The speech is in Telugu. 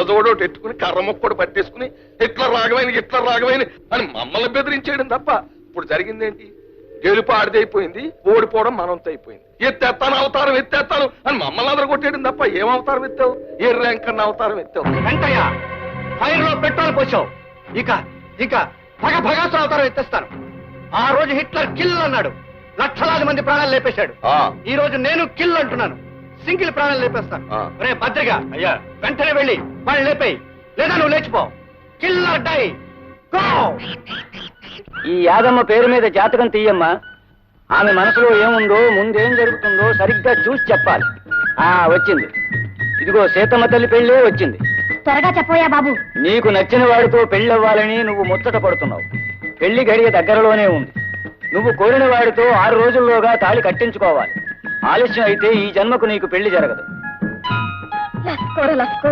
కళ్ళజోడోటి ఎట్టుకుని కర్ర మొక్కడు పట్టేసుకుని హిట్లర్ రాఘవైన అని మమ్మల్ని బెదిరించేయడం తప్ప ఇప్పుడు జరిగిందేంటి? గెలుపు ఆడిదైపోయింది, ఓడిపోవడం మనంతో అయిపోయింది. అవతారం ఎత్తేస్తాను అని మమ్మల్ని అందరూ కొట్టేయడం తప్ప ఏం అవతారం ఎత్తావు? ఏ ర్యాంక్ అన్న అవతారం ఎత్తావు? వెంటయ్య ఫైర్ లో పెట్రోల్ పోసావు. ఇక భగభగాసు అవతారం ఎత్తేస్తాను. ఆ రోజు హిట్లర్ కిల్ అన్నాడు, లక్షలాది మంది ప్రాణాలు లేపేశాడు. ఈ రోజు నేను కిల్ అంటున్నాను, సింగిల్ ప్రాణాలు లేపేస్తాను. రే భద్రిగా అయ్యా, వెంటనే వెళ్ళి వాళ్ళు లేపేయి, లేదా నువ్వు లేచిపో. Killer die go. ఈ యాదమ్మ పేరు మీద జాతకం తీయమ్మా. ఆమె మనసులో ఏముందో, ముందేం జరుగుతుందో సరిగ్గా చూసి చెప్పాలి. వచ్చింది. ఇదిగో సీతమ్మ తల్లి పెళ్ళే వచ్చింది. త్వరగా చెప్పోయా బాబు. నీకు నచ్చిన వాడితో పెళ్ళవ్వాలని నువ్వు ముచ్చట పడుతున్నావు. పెళ్లి గడియ దగ్గరలోనే ఉంది. నువ్వు కోరిన వాడితో 6 రోజుల్లోగా తాళి కట్టించుకోవాలి. ఆలస్యం అయితే ఈ జన్మకు నీకు పెళ్లి జరగదు. లస్కో